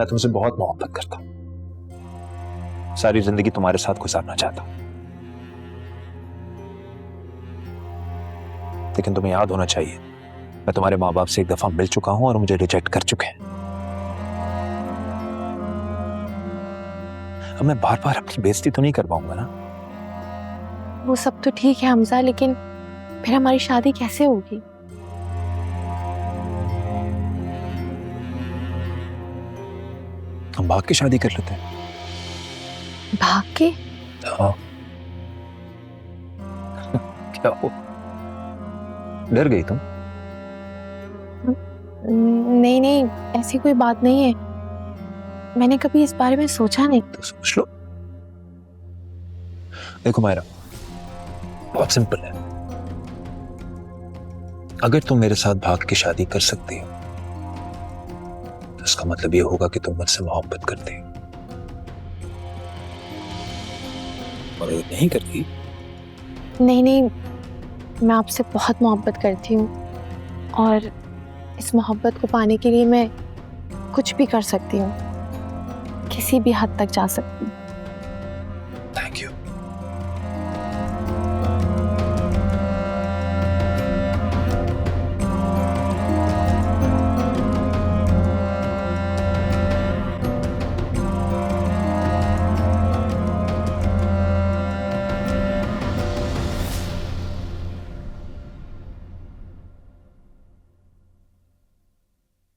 मैं तुमसे बहुत मोहब्बत करता हूं, सारी जिंदगी तुम्हारे साथ गुजारना चाहता हूं, लेकिन तुम्हें याद होना चाहिए मैं तुम्हारे माँ बाप से एक दफा मिल चुका हूं और मुझे रिजेक्ट कर चुके हैं। अब मैं बार बार अपनी बेइज्जती तो नहीं कर पाऊंगा ना। वो सब तो ठीक है हमजा, लेकिन फिर हमारी शादी कैसे होगी? हम भाग के शादी कर लेते हैं। भाग के? हाँ। क्या हो, डर गई तुम? नहीं नहीं, ऐसी कोई बात नहीं है, मैंने कभी इस बारे में सोचा नहीं। तो सोच लो। देखो मायरा, बहुत सिंपल है। अगर तुम मेरे साथ भाग के शादी कर सकती हो तो इसका मतलब ये होगा कि तुम मुझसे मोहब्बत करती हो, और अगर नहीं करती। नहीं नहीं, मैं आपसे बहुत मोहब्बत करती हूँ और इस मोहब्बत को पाने के लिए मैं कुछ भी कर सकती हूँ, किसी भी हद तक जा सकती हूँ। Thank you.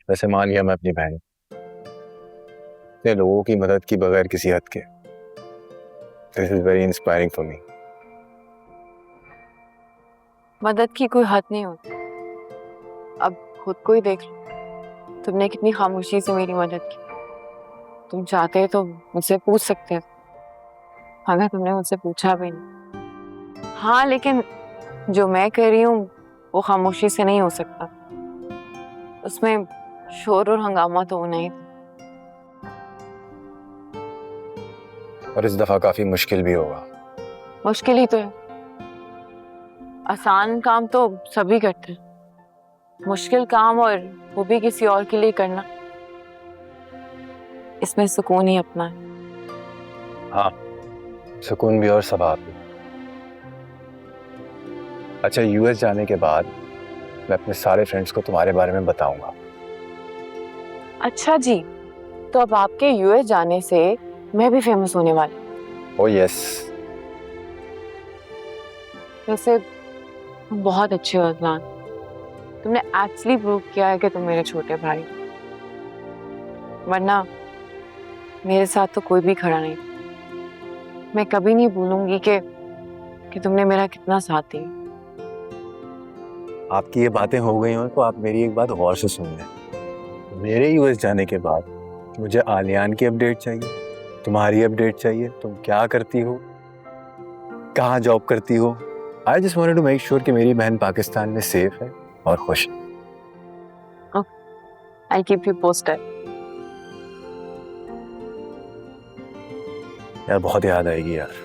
वैसे मान लिया मैं अपनी बहन, इतने लोगों की मदद की बगैर किसी हद के। This is very inspiring for me. मदद की कोई हद नहीं होती, अब खुद को ही देख लो, तुमने कितनी खामोशी से मेरी मदद की। तुम चाहते तो मुझसे पूछ सकते थे, अगर तुमने मुझसे पूछा भी नहीं। हाँ, लेकिन जो मैं कर रही हूँ वो खामोशी से नहीं हो सकता, उसमें शोर और हंगामा तो होना ही था। और इस दफा काफी मुश्किल भी होगा। मुश्किल ही तो है, आसान काम तो सभी करते हैं, मुश्किल काम और वो भी किसी और के लिए करना, इसमें सुकून ही अपना है। हाँ, सुकून भी और सवाब भी। अच्छा, यूएस जाने के बाद मैं अपने सारे फ्रेंड्स को तुम्हारे बारे में बताऊंगा। अच्छा जी, तो अब आपके यूएस जाने से मैं भी फेमस होने वाली। Oh yes. वैसे तुम बहुत अच्छे हो अदनान, तुमने एक्चुअली प्रूव किया है कि तुम मेरे छोटे भाई, वरना मेरे साथ तो कोई भी खड़ा नहीं। मैं कभी नहीं भूलूंगी कि तुमने मेरा कितना साथ दिया। आपकी ये बातें हो गई हो तो आप मेरी एक बात गौर से सुन लें। मेरे यूएस जाने के बाद मुझे आलियान की अपडेट चाहिए, तुम्हारी अपडेट चाहिए। तुम क्या करती हो, कहाँ जॉब करती हो। I just wanted to make sure कि मेरी बहन पाकिस्तान में सेफ है और खुश है। I keep you posted. यार बहुत याद आएगी यार।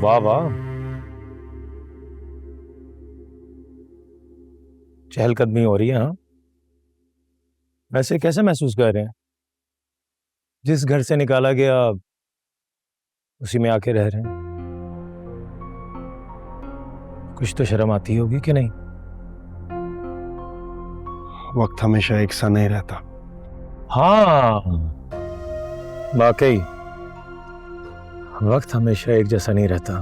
वाह वाह, चहलकदमी हो रही है। हाँ, वैसे कैसे महसूस कर रहे हैं? जिस घर से निकाला गया उसी में आके रह रहे हैं। कुछ तो शर्म आती होगी कि नहीं? वक्त हमेशा एक सा नहीं रहता। हाँ, वाकई वक्त हमेशा एक जैसा नहीं रहता।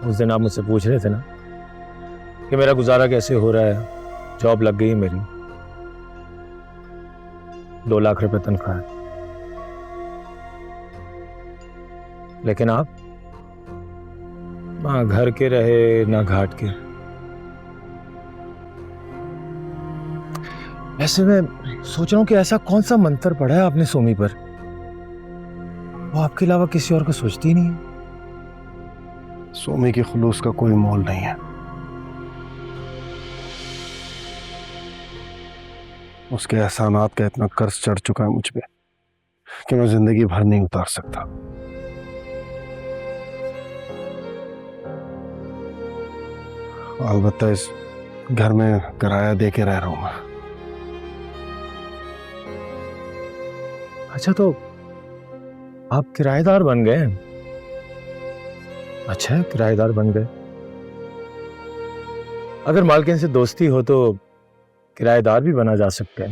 उस दिन आप मुझसे पूछ रहे थे ना कि मेरा गुजारा कैसे हो रहा है। जॉब लग गई है मेरी, 2 लाख रुपए तनख्वाह है, लेकिन आप ना घर के रहे ना घाट के। ऐसे में सोच रहा हूँ कि ऐसा कौन सा मंत्र पढ़ा है आपने सोमी पर, वो आपके अलावा किसी और को सोचती ही नहीं है। सोमी के खुलूस का कोई मोल नहीं है। उसके एहसानात का इतना कर्ज चढ़ चुका है मुझ पे कि मैं जिंदगी भर नहीं उतार सकता। अलबत्ता इस घर में किराया दे के रह रहा हूं मैं। अच्छा, तो आप किराएदार बन गए? अच्छा है, किराएदार बन गए। अगर मालकिन से दोस्ती हो तो किराएदार भी बना जा सकता है।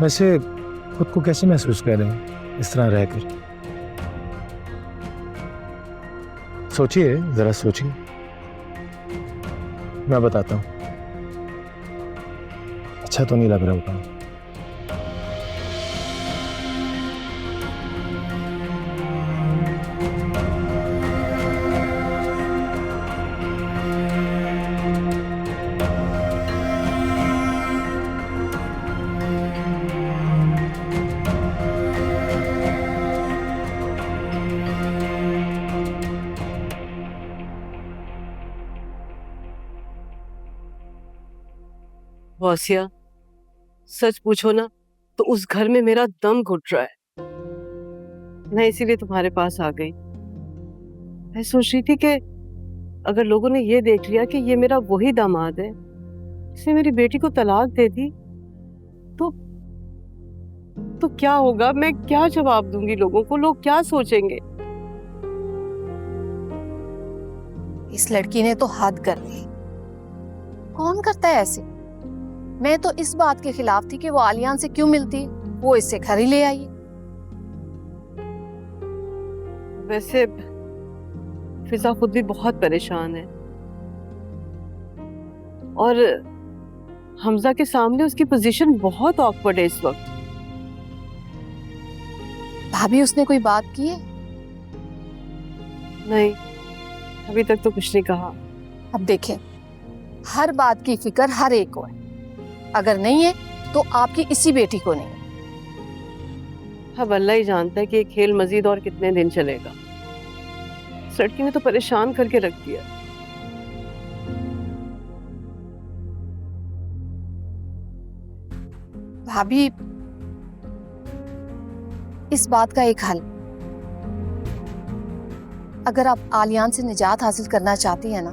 वैसे खुद को कैसे महसूस कर रहे हैं इस तरह रहकर? सोचिए, जरा सोचिए, मैं बताता हूं। अच्छा तो नहीं लग रहा होगा। गौसिया, सच पूछो ना तो उस घर में मेरा दम घुट रहा है। मैं इसीलिए तुम्हारे पास आ गई। मैं सोच रही थी कि अगर लोगों ने ये देख लिया कि ये मेरा वही दामाद है जिसने मेरी बेटी को तलाक दे दी, तो क्या होगा? मैं क्या जवाब दूंगी लोगों को? लोग क्या सोचेंगे? इस लड़की ने तो हद कर दी। कौन करता है ऐसे? मैं तो इस बात के खिलाफ थी कि वो आलियान से क्यों मिलती, वो इससे घर ही ले आई। वैसे फिजा खुद भी बहुत परेशान है और हमजा के सामने उसकी पोजीशन बहुत ऑकवर्ड है इस वक्त। भाभी, उसने कोई बात की है? नहीं, अभी तक तो कुछ नहीं कहा। अब देखें, हर बात की फिक्र हर एक को है। अगर नहीं है तो आपकी इसी बेटी को नहीं। अब अल्लाह ही जानता है कि ये खेल मजीद और कितने दिन चलेगा। इस लड़की ने तो परेशान करके रख दिया। भाभी, इस बात का एक हल, अगर आप आलियान से निजात हासिल करना चाहती हैं ना,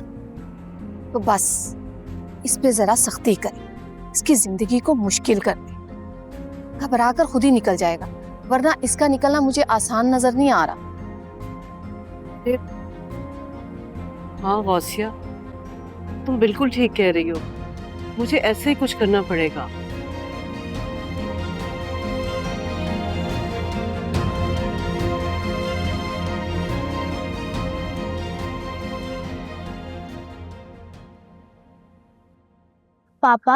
तो बस इस पे जरा सख्ती करें, इसकी जिंदगी को मुश्किल कर दें। घबरा कर खुद ही निकल जाएगा, वरना इसका निकलना मुझे आसान नजर नहीं आ रहा। हाँ गौसिया, तुम बिल्कुल ठीक कह रही हो। मुझे ऐसे ही कुछ करना पड़ेगा। पापा,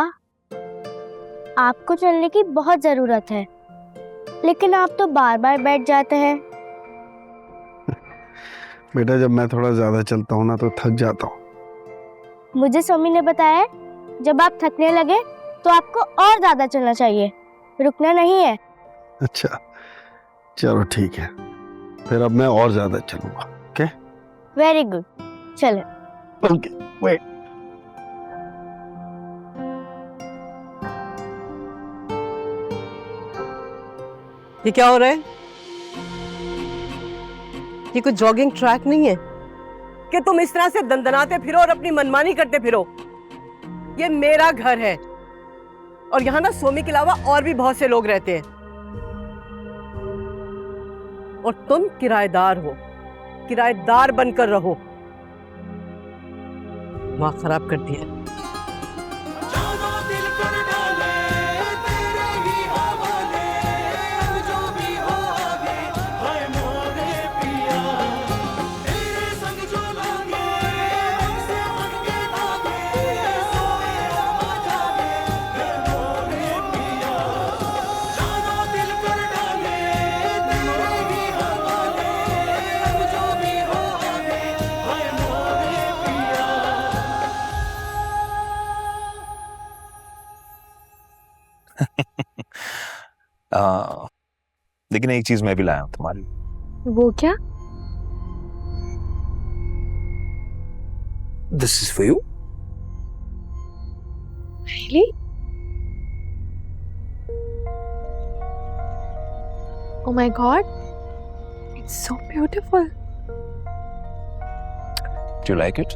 आपको चलने की बहुत जरूरत है, लेकिन आप तो बार बार बैठ जाते हैं। बेटा, जब मैं थोड़ा ज्यादा चलता हूँ ना तो थक जाता हूँ। मुझे सोमी ने बताया जब आप थकने लगे तो आपको और ज्यादा चलना चाहिए, रुकना नहीं है। अच्छा, चलो ठीक है, फिर अब मैं और ज्यादा चलूंगा। ओके, वेरी गुड, चलो। Okay, wait. ये क्या हो रहा है? ये कोई जॉगिंग ट्रैक नहीं है कि तुम इस तरह से दंदनाते फिरो और अपनी मनमानी करते फिरो। ये मेरा घर है और यहाँ ना सोमी के अलावा और भी बहुत से लोग रहते हैं और तुम किराएदार हो। किराएदार बनकर रहो। दिमाग खराब कर दिया। हाँ, लेकिन एक चीज मैं भी लाया हूँ तुम्हारे लिए। वो क्या? This is for you. Really? Oh my God, it's so beautiful. Do you like it?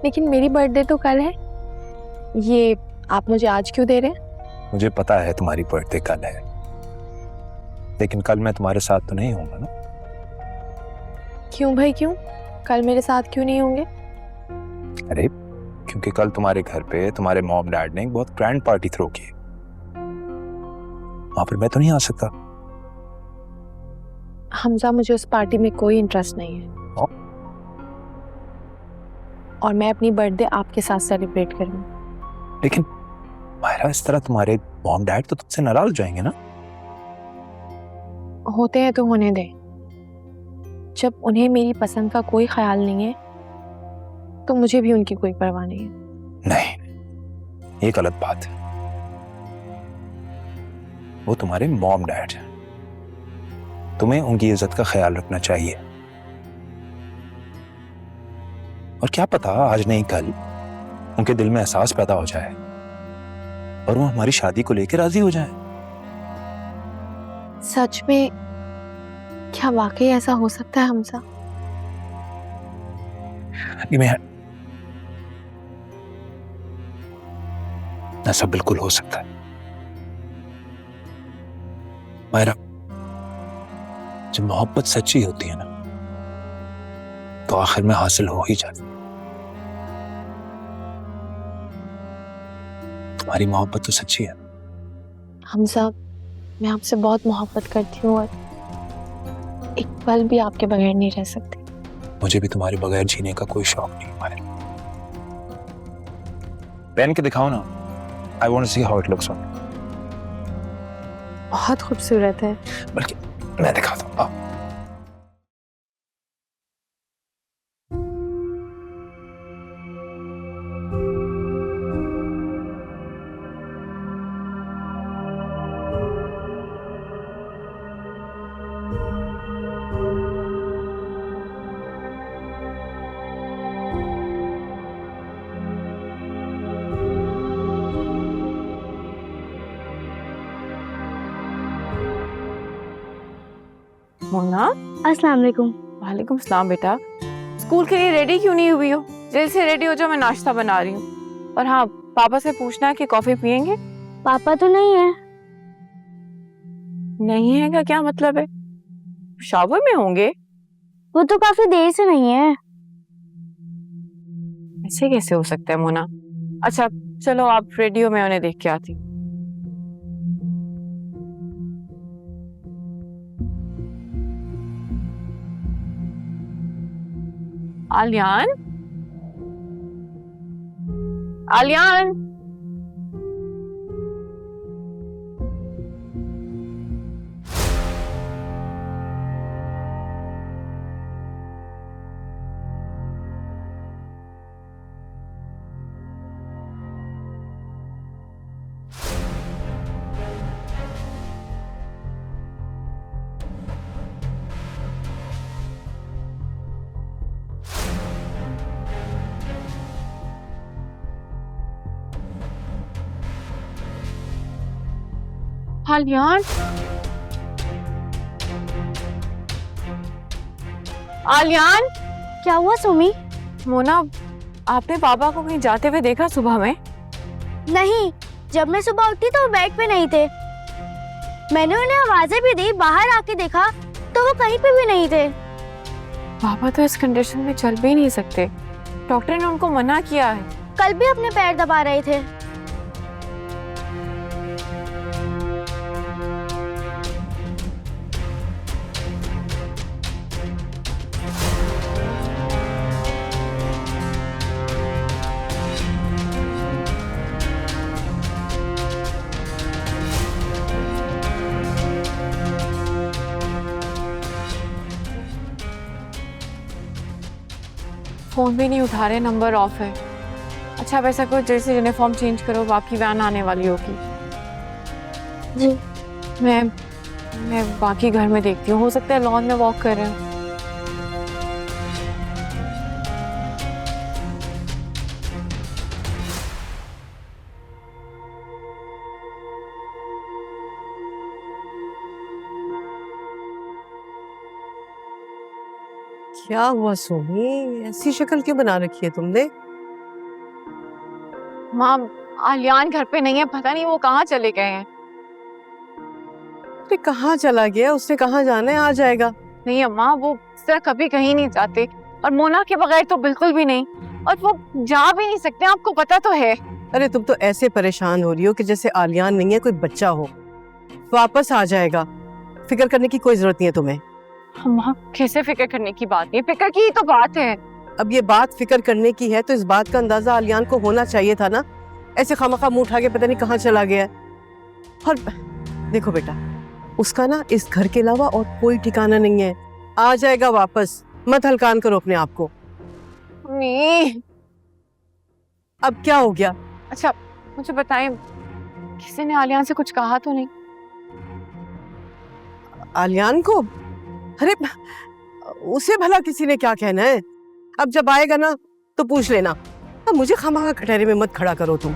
लेकिन मेरी बर्थडे तो कल है, ये आप मुझे आज क्यों दे रहे हैं? मुझे पता है तुम्हारी बर्थडे कल है, लेकिन कल मैं तुम्हारे साथ तो नहीं होऊंगा ना। क्यों भाई क्यों? कल मेरे साथ क्यों नहीं होंगे? अरे क्योंकि कल तुम्हारे घर पे तुम्हारे मॉम डैड ने एक बहुत ग्रैंड पार्टी थ्रो की, वहां पर मैं तो नहीं आ सकता। हमजा, मुझे उस पार्टी में कोई इंटरेस्ट नहीं है। और मैं अपनी बर्थडे आपके साथ सेलिब्रेट करूंगी। लेकिन मायरा, इस तरह तुम्हारे मॉम डैड तो तुमसे नाराज हो जाएंगे ना। होते हैं तो होने दें। जब उन्हें मेरी पसंद का कोई ख्याल नहीं है तो मुझे भी उनकी कोई परवाह नहीं है। नहीं, ये गलत बात है। वो तुम्हारे मॉम डैड हैं, तुम्हें उनकी इज्जत का ख्याल रखना चाहिए। और क्या पता आज नहीं कल उनके दिल में एहसास पैदा हो जाए और वो हमारी शादी को लेकर राजी हो जाए। सच में क्या वाकई ऐसा हो सकता है हमजा? ऐसा बिल्कुल हो सकता है मायरा। जब मोहब्बत सच्ची होती है ना तो आखिर में हासिल हो ही जाती है। तुम्हारी मोहब्बत तो सच्ची है। हमजा, मैं आपसे बहुत मोहब्बत करती हूँ और एक पल भी आपके बगैर नहीं रह सकती। मुझे भी तुम्हारे बगैर जीने का कोई शौक नहीं मायरा। पहन के दिखाओ ना। I want to see how it looks on you. बहुत खूबसूरत है। बल्कि मैं दिखाता हूँ। मोना, अस्सलाम वालेकुम। वालेकुम सलाम बेटा। स्कूल के लिए रेडी क्यों नहीं हुई हो? जल्दी से रेडी हो जाओ, मैं नाश्ता बना रही हूँ। और हाँ, पापा से पूछना कि कॉफी पियेंगे? पापा तो नहीं है। नहीं है का क्या मतलब है? शावर में होंगे। वो तो काफी देर से नहीं है। ऐसे कैसे हो सकता है मोना? अच्छा चलो, आप रेडी हो, मैं उन्हें देख के आती हूँ। आलियान, आलियान, आलियान, आलियान। क्या हुआ सुमी? मोना, आपने पापा को कहीं जाते हुए देखा सुबह में? नहीं, जब मैं सुबह उठी तो वो बेड पे नहीं थे। मैंने उन्हें आवाजें भी दी, बाहर आके देखा तो वो कहीं पे भी नहीं थे। पापा तो इस कंडीशन में चल भी नहीं सकते। डॉक्टर ने उनको मना किया है। कल भी अपने पैर दबा रहे थे। फोन भी नहीं उठा रहे, नंबर ऑफ है। अच्छा अब ऐसा करो, जैसे यूनिफॉर्म चेंज करो, बाकी वैन आने वाली होगी। जी। मैं बाकी घर में देखती हूँ, हो सकता है लॉन में वॉक कर रहे हैं। क्या हुआ सोनी, ऐसी शक्ल क्यों बना रखी है तुमने? माँ, आलियान घर पे नहीं है, पता नहीं वो कहाँ चले गए हैं। अरे कहाँ चला गया, उसने कहाँ जाना है, आ जाएगा। नहीं अम्मा, वो इस तरह कभी कहीं नहीं जाते, और मोना के बगैर तो बिल्कुल भी नहीं, और वो जा भी नहीं सकते, आपको पता तो है। अरे तुम तो ऐसे परेशान हो रही हो कि जैसे आलियान नहीं है कोई बच्चा हो। वापस आ जाएगा, फिक्र करने की कोई जरूरत नहीं है तुम्हें। अम्मा कैसे फिक्र करने की बात है, फिक्र की ही तो बात है। अब ये बात फिक्र करने की है तो इस बात का अंदाजा आलियान को होना चाहिए था ना। ऐसे खामखा मुंह उठा के पता नहीं कहाँ चला गया है। और देखो बेटा, उसका ना इस घर के अलावा और कोई ठिकाना नहीं है, आ जाएगा वापस, मत हलकान करो अपने आप को। मम्मी, अब क्या हो गया? अच्छा मुझे बताएं, किसी ने आलियान से कुछ कहा तो नहीं? आलियान को? अरे उसे भला किसी ने क्या कहना है, अब जब आएगा ना तो पूछ लेना। अब मुझे खामखा कटहरे में मत खड़ा करो तुम।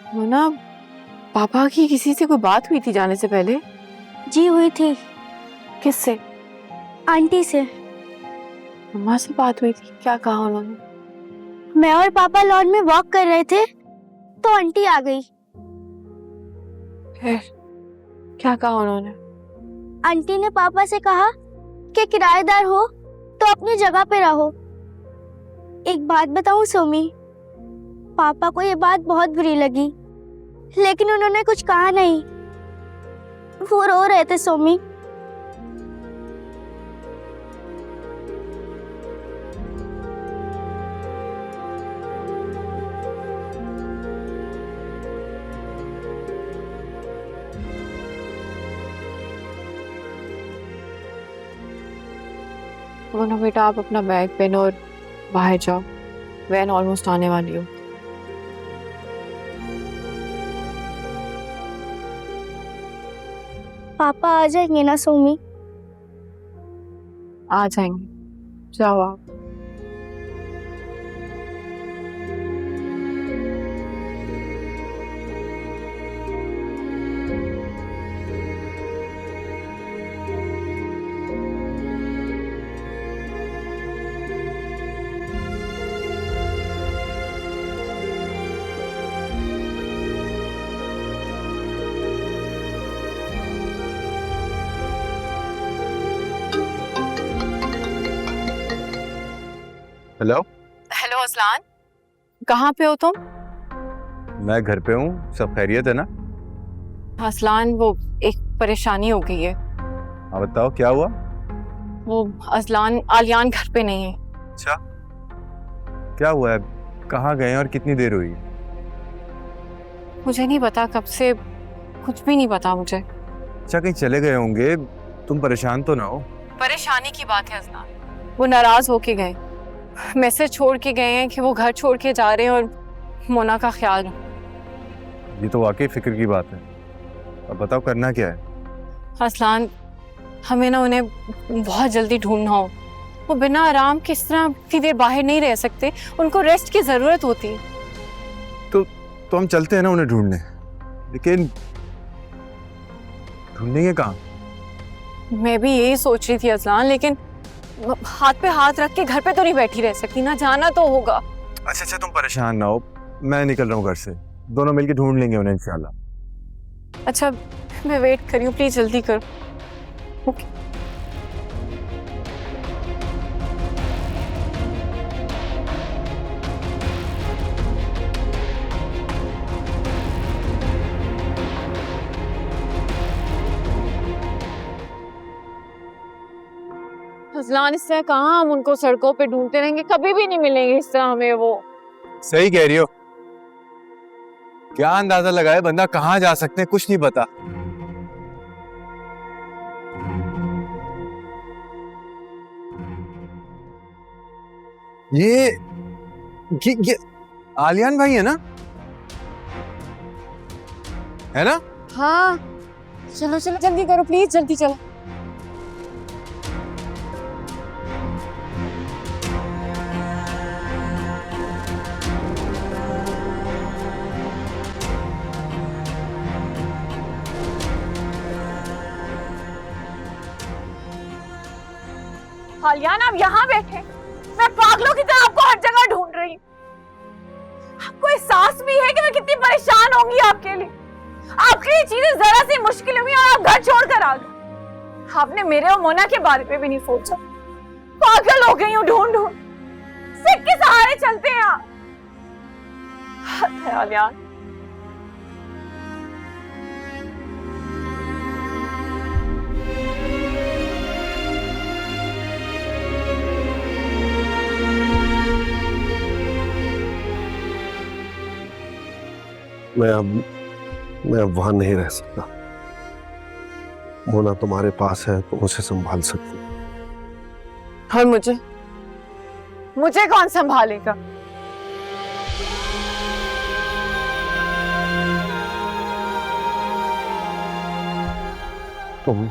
मोना, पापा की किसी से कोई बात हुई थी जाने से पहले? जी हुई थी, किससे? आंटी से। मम्मा से बात हुई थी, क्या कहा उन्होंने? मैं और पापा लॉन में वॉक कर रहे थे तो आंटी आ गई। फिर क्या कहा उन्होंने? आंटी ने पापा से कहा कि किराएदार हो तो अपनी जगह पे रहो। एक बात बताऊं सोमी, पापा को ये बात बहुत बुरी लगी, लेकिन उन्होंने कुछ कहा नहीं। वो रो रहे थे सोमी। मोना बेटा, आप अपना बैग पहनो और बाहर जाओ, वैन ऑलमोस्ट आने वाली हो। पापा आ जाएंगे ना सोमी? आ जाएंगे, जाओ आप। हेलो। हेलो असलान, कहाँ पे हो तुम? मैं घर पे हूँ, सब खैरियत है ना? असलान, वो एक परेशानी हो गई है। हाँ बताओ क्या हुआ? वो असलान, आलियान घर पे नहीं है। अच्छा, क्या हुआ है? कहाँ गए और कितनी देर हुई? मुझे नहीं पता, कब से कुछ भी नहीं पता मुझे। अच्छा, कहीं चले गए होंगे, तुम परेशान तो ना हो? परेशानी की बात है असलान, वो नाराज होके गए, मैसेज छोड़ के गए हैं कि वो घर छोड़ के जा रहे हैं और मोना का ख्याल रखो। ये तो वाकई फिक्र की बात है। अब बताओ करना क्या है? असलान, हमें ना उन्हें बहुत जल्दी ढूंढना हो। वो बिना आराम किस तरह इतनी देर बाहर नहीं रह सकते, उनको रेस्ट की जरूरत होती है। तो हम चलते हैं ना उन्हें ढूंढने, लेकिन ढूंढेंगे कहाँ? मैं भी यही सोच रही थी अजलान, लेकिन हाथ पे हाथ रख के घर पे तो नहीं बैठी रह सकती ना, जाना तो होगा। अच्छा तुम परेशान ना हो, मैं निकल रहा हूँ घर से, दोनों मिलके ढूंढ लेंगे उन्हें इंशाल्लाह। अच्छा मैं वेट कर रही हूँ, प्लीज जल्दी करो। ओके। फजलान, इस तरह कहाँ हम उनको सड़कों पे ढूंढते रहेंगे, कभी भी नहीं मिलेंगे इस तरह हमें वो। सही कह रही हो, क्या अंदाजा लगाए बंदा कहाँ जा सकते हैं, कुछ नहीं पता। ये आलियान भाई है ना? है ना? हाँ चलो चलो जल्दी करो प्लीज, जल्दी चलो। आलियान आप यहाँ बैठे, मैं पागलों की तरह आपको हर जगह ढूंढ रही हूँ। आपको एहसास भी है कि मैं कितनी परेशान होंगी आपके लिए? आपके लिए चीजें जरा सी मुश्किल हुई और आप घर छोड़कर आ गए। आपने मेरे और मोना के बारे में भी नहीं सोचा। पागल हो गई हूँ ढूंढ ढूंढ, सिर्फ के सहारे चलते हैं आप। आलियान मैं अब वहां नहीं रह सकता। मोना तुम्हारे पास है, तुम उसे संभाल सकती हो। और मुझे कौन संभालेगा? तुम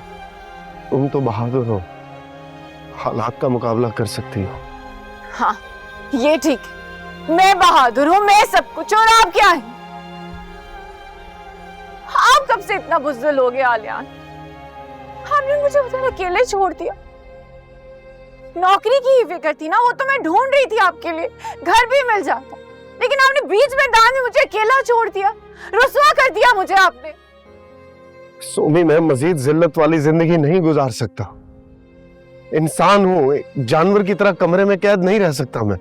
तो बहादुर हो, हालात का मुकाबला कर सकती हो। हाँ ये ठीक है, मैं बहादुर हूँ, मैं सब कुछ, और आप क्या है? आप कब से इतना बुज़दिल हो गए आलियान? आपने मुझे उधर अकेले छोड़ दिया। नौकरी की ही फिक्र थी ना, वो तो मैं ढूंढ रही थी आपके लिए, घर भी मिल जाता, लेकिन आपने बीच मैदान में मुझे अकेला छोड़ दिया, रुसवा कर दिया मुझे आपने। सोमी, मैं मजीद जिल्लत वाली जिंदगी नहीं गुजार सकता। इंसान हूं, एक जानवर की तरह कमरे में कैद नहीं रह सकता मैं।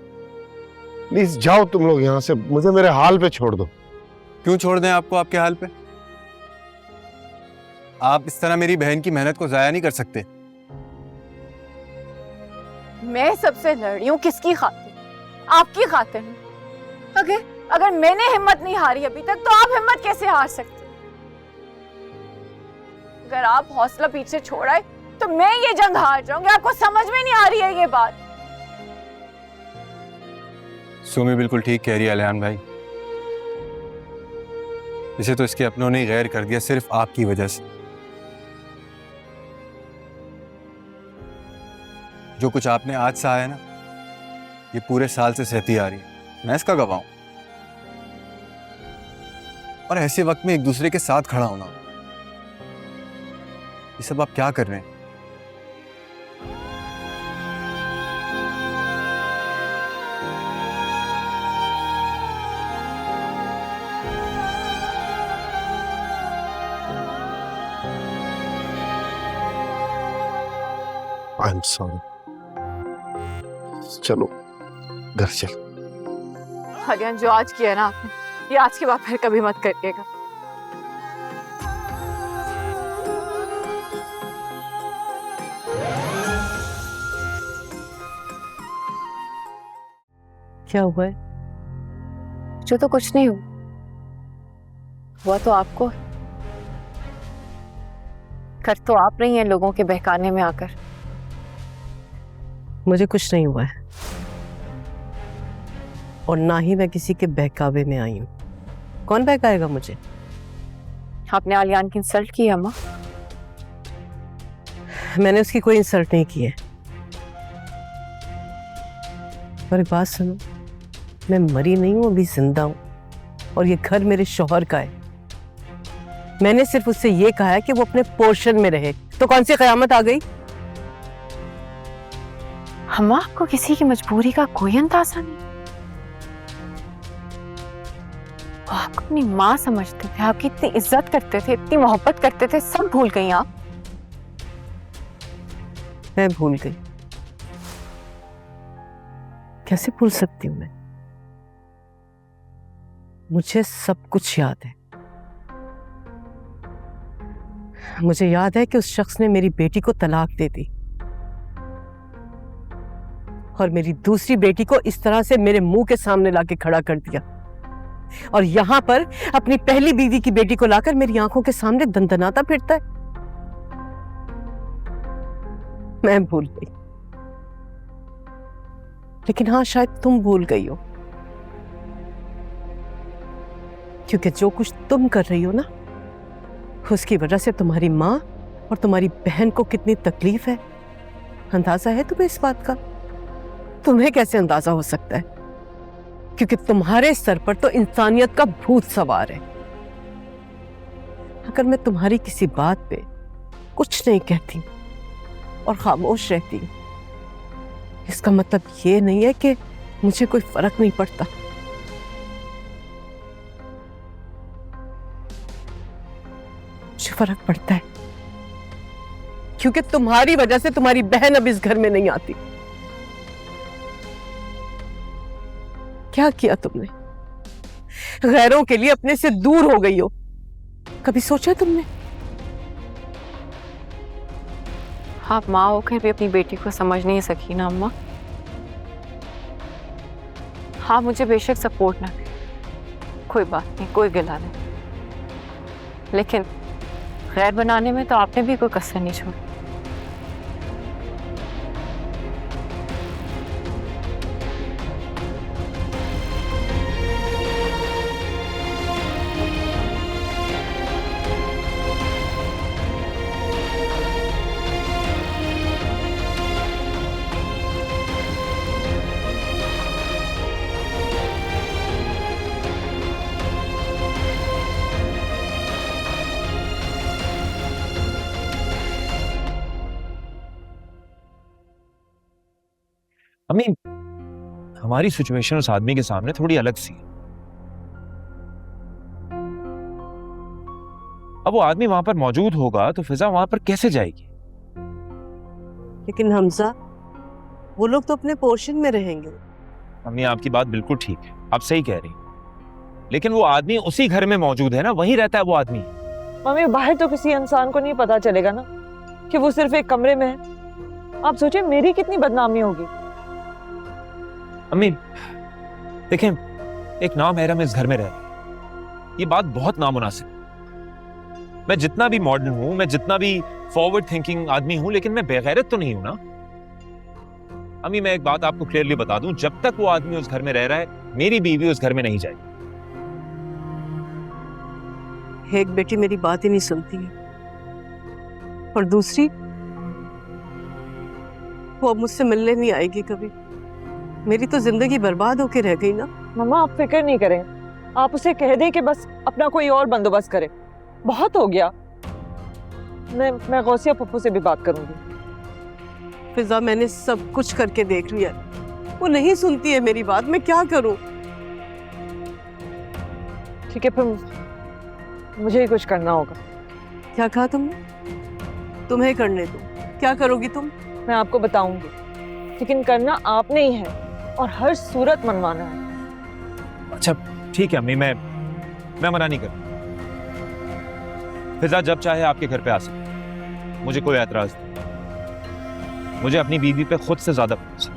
प्लीज जाओ तुम लोग यहाँ से, मुझे मेरे हाल पे छोड़ दो। क्यों छोड़ दें आपको आपके हाल पे? आप इस तरह मेरी बहन की मेहनत को जाया नहीं कर सकते। मैं सबसे लड़ रही हूँ किसकी खातिर? आपकी खातिर नहीं। अगर मैंने हिम्मत नहीं हारी अभी तक, तो आप हिम्मत कैसे हार सकते? अगर आप हौसला पीछे छोड़ आए तो मैं ये जंग हार जाऊंगी। आपको समझ में नहीं आ रही है ये बात? सुमी बिल्कुल ठीक कह रही है आलियान भाई, इसे तो इसके अपनों ने गैर कर दिया सिर्फ आपकी वजह से। जो कुछ आपने आज सहा है ना, ये पूरे साल से सहती आ रही है, मैं इसका गवाह हूं। और ऐसे वक्त में एक दूसरे के साथ खड़ा होना, ये सब आप क्या कर रहे हैं? I am sorry. चलो घर चलो। आलियान, जो आज किया है ना आपने, ये आज के बाद फिर कभी मत करिएगा। क्या हुआ है? जो तो कुछ नहीं हुआ तो आपको कर तो आप रही हैं लोगों के बहकाने में आकर। मुझे कुछ नहीं हुआ है, और ना ही मैं किसी के बहकावे में आई हूँ। कौन बहकाएगा मुझे? आपने आलियान की इंसल्ट की है अम्मा। मैंने उसकी कोई इंसल्ट नहीं की है। पर एक बात सुनो, मैं मरी नहीं हूं, अभी जिंदा हूं, और ये घर मेरे शौहर का है। मैंने सिर्फ उससे ये कहा है कि वो अपने पोर्शन में रहे, तो कौन सी कयामत आ गई? अम्मा, आपको किसी की मजबूरी का कोई अंदाजा नहीं? वो आपको अपनी माँ समझते थे, आपकी इतनी इज्जत करते थे, इतनी मोहब्बत करते थे, सब भूल गई आप। मैं भूल गई? कैसे भूल सकती हूँ मैं? मुझे सब कुछ याद है। मुझे याद है कि उस शख्स ने मेरी बेटी को तलाक दे दी और मेरी दूसरी बेटी को इस तरह से मेरे मुंह के सामने लाके खड़ा कर दिया, और यहां पर अपनी पहली बीवी की बेटी को लाकर मेरी आंखों के सामने दंदनाता फिरता है। मैं भूल गई, लेकिन हाँ, शायद तुम भूल गई हो, क्योंकि जो कुछ तुम कर रही हो ना, उसकी वजह से तुम्हारी माँ और तुम्हारी बहन को कितनी तकलीफ है। अंदाजा है तुम्हें इस बात का? तुम्हें कैसे अंदाजा हो सकता है? क्योंकि तुम्हारे सर पर तो इंसानियत का भूत सवार है। अगर मैं तुम्हारी किसी बात पे कुछ नहीं कहती और खामोश रहती, इसका मतलब ये नहीं है कि मुझे कोई फर्क नहीं पड़ता। मुझे फर्क पड़ता है, क्योंकि तुम्हारी वजह से तुम्हारी बहन अब इस घर में नहीं आती। क्या किया तुमने? गैरों के लिए अपने से दूर हो गई हो। कभी सोचा तुमने? आप माँ होकर भी अपनी बेटी को समझ नहीं सकी ना अम्मा। हाँ, मुझे बेशक सपोर्ट ना करे, कोई बात नहीं, कोई गिला नहीं, लेकिन गैर बनाने में तो आपने भी कोई कसर नहीं छोड़ी। अम्मी, हमारी सिचुएशन उस आदमी के सामने थोड़ी अलग सी है। अब वो आदमी वहां पर मौजूद होगा तो फिजा वहां पर कैसे जाएगी? लेकिन हमजा, वो लोग तो अपने पोर्शन में रहेंगे। अम्मी, आपकी बात बिल्कुल ठीक है, आप सही कह रही, लेकिन वो आदमी उसी घर में मौजूद है ना, वहीं रहता है वो आदमी। मम्मी, बाहर तो किसी इंसान को नहीं पता चलेगा ना कि वो सिर्फ एक कमरे में है। आप सोचिए मेरी कितनी बदनामी होगी। अम्मी देखें, एक नामहरम इस घर में रह रहा है, ये बात बहुत नामुनासिब। मैं जितना भी मॉडर्न हूं, मैं जितना भी फॉरवर्ड थिंकिंग आदमी हूं, लेकिन मैं बेगैरत तो नहीं हूं ना। अम्मी, मैं एक बात आपको क्लियरली बता दूं, जब तक वो आदमी उस घर में रह रहा है, मेरी बीवी उस घर में नहीं जाएगी। एक बेटी मेरी बात ही नहीं सुनती है, और दूसरी वो अब मुझसे मिलने नहीं आएगी कभी। मेरी तो जिंदगी बर्बाद होके रह गई ना। मम्मा, आप फिक्र नहीं करें, आप उसे कह दें कि बस अपना कोई और बंदोबस्त करे, बहुत हो गया। मैं गौसिया पप्पू से भी बात करूंगी। फिजा, मैंने सब कुछ करके देख लिया, वो नहीं सुनती है मेरी बात। मैं क्या करूं? ठीक है, फिर मुझे ही कुछ करना होगा। क्या कहा तुमने? तुम्हें करने दो। क्या करोगी तुम? मैं आपको बताऊंगी, लेकिन करना आपने ही है और हर सूरत मनवाना है। अच्छा ठीक है अम्मी, मैं मना नहीं करता। फिजा जब चाहे आपके घर पे आ सकते, मुझे कोई एतराज नहीं। मुझे अपनी बीवी पे खुद से ज्यादा भरोसा है।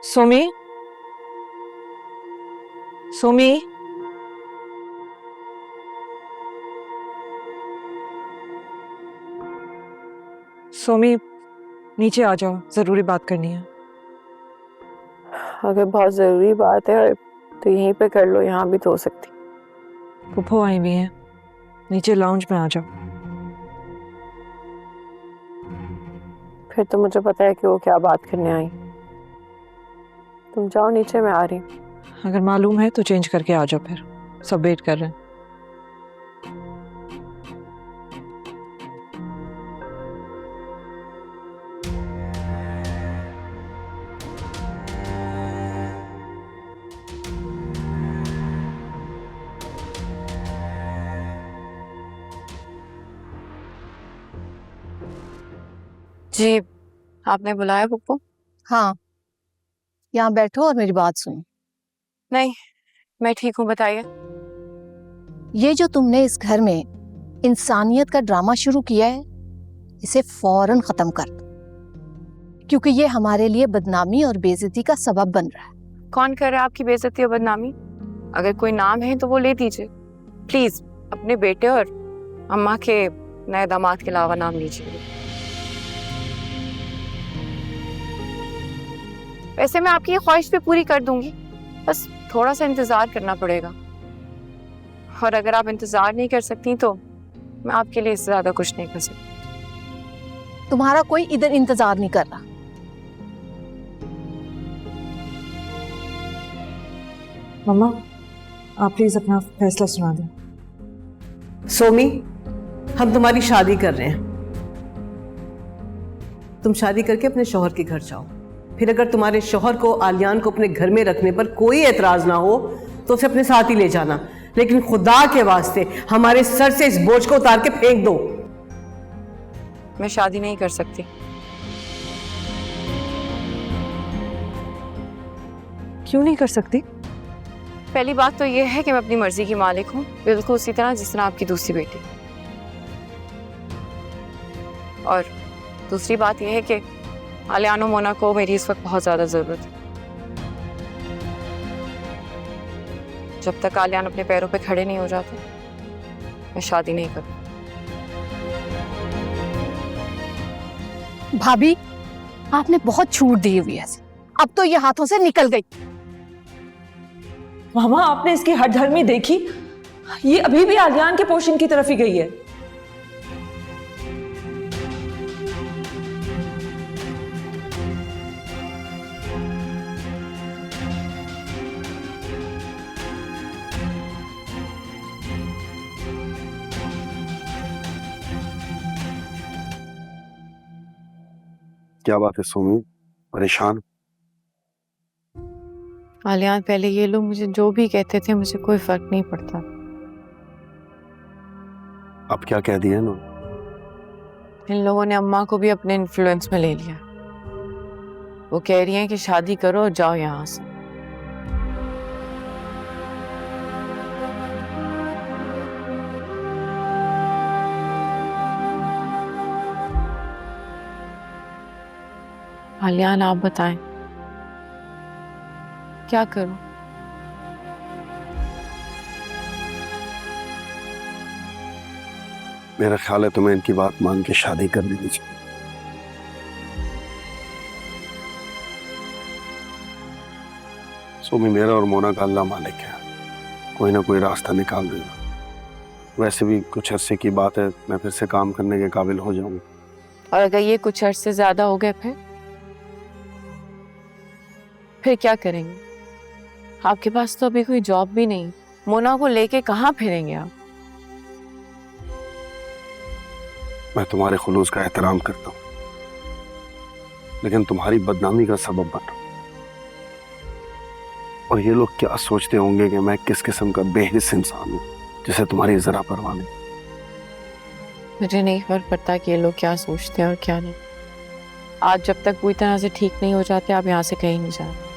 सोमी, सोमी, सोमी, नीचे आ जाओ, जरूरी बात करनी है। अगर बहुत जरूरी बात है तो यहीं पे कर लो, यहाँ भी तो हो सकती। फूफो आई हुई हैं, नीचे लाउंज में आ जाओ। फिर तो मुझे पता है कि वो क्या बात करने आई। तुम जाओ नीचे, मैं आ रही हूँ। अगर मालूम है तो चेंज करके आ जाओ, फिर सब वेट कर रहे हैं। जी, आपने बुलाया पप्पू? हाँ, यहाँ बैठो और मेरी बात सुनो। नहीं, मैं ठीक हूँ, बताइए। ये जो तुमने इस घर में इंसानियत का ड्रामा शुरू किया है, इसे फौरन खत्म कर दो, क्योंकि ये हमारे लिए बदनामी और बेइज्जती का सबब बन रहा है। कौन कर रहा है आपकी बेइज्जती और बदनामी? अगर कोई नाम है तो वो ले दीजिए प्लीज। अपने बेटे और अम्मा के नए दामाद के अलावा नाम लीजिए। वैसे मैं आपकी ये ख्वाहिश भी पूरी कर दूंगी, बस थोड़ा सा इंतजार करना पड़ेगा। और अगर आप इंतजार नहीं कर सकती तो मैं आपके लिए इससे ज्यादा कुछ नहीं कर सकती। तुम्हारा कोई इधर इंतजार नहीं कर रहा। मम्मा, आप प्लीज अपना फैसला सुना दें। सोमी, हम तुम्हारी शादी कर रहे हैं। तुम शादी करके अपने शौहर के घर जाओ। फिर अगर तुम्हारे शौहर को आलियान को अपने घर में रखने पर कोई एतराज ना हो तो उसे अपने साथ ही ले जाना, लेकिन खुदा के वास्ते हमारे सर से इस बोझ को उतार के फेंक दो। मैं शादी नहीं कर सकती। क्यों नहीं कर सकती? पहली बात तो यह है कि मैं अपनी मर्जी की मालिक हूँ, बिल्कुल उसी तरह जिस तरह आपकी दूसरी बेटी। और दूसरी बात यह है कि आलियान और मोना को मेरी इस वक्त बहुत ज्यादा जरूरत है। जब तक आलियान अपने पैरों पे खड़े नहीं हो जाते मैं शादी नहीं करूँ। भाभी, आपने बहुत छूट दी हुई है, अब तो ये हाथों से निकल गई। मामा, आपने इसकी हठधर्मी देखी? ये अभी भी आलियान के पोर्शन की तरफ ही गई है। क्या बात है सोमी, परेशान? आलियान, पहले ये लोग मुझे जो भी कहते थे मुझे कोई फर्क नहीं पड़ता। अब क्या कह दिया ना? इन लोगों ने अम्मा को भी अपने इन्फ्लुएंस में ले लिया। वो कह रही हैं कि शादी करो और जाओ यहाँ से। आलियान, आप बताएं क्या करूं? मेरा ख्याल है तुम्हें इनकी बात मान के शादी कर लेनी चाहिए। सोमी, मेरा और मोना का अल्लाह मालिक है, कोई ना कोई रास्ता निकाल देगा। वैसे भी कुछ अरसे की बात है, मैं फिर से काम करने के काबिल हो जाऊंगा। और अगर ये कुछ अर्से ज्यादा हो गए फिर क्या करेंगे? आपके पास तो अभी कोई जॉब भी नहीं। मोना को लेके कहाँ फिरेंगे आप? मैं तुम्हारे खुलूस का एहतराम करता हूँ, लेकिन तुम्हारी बदनामी का सबब बन रहा हूं। और ये लोग क्या सोचते होंगे कि मैं किस किस्म का बेहिस इंसान हूँ जिसे तुम्हारी जरा परवाह नहीं। मुझे नहीं फर्क पड़ता कि ये लोग क्या सोचते हैं और क्या नहीं। आज जब तक पूरी तरह से ठीक नहीं हो जाते आप यहाँ से कहीं नहीं जा रहे।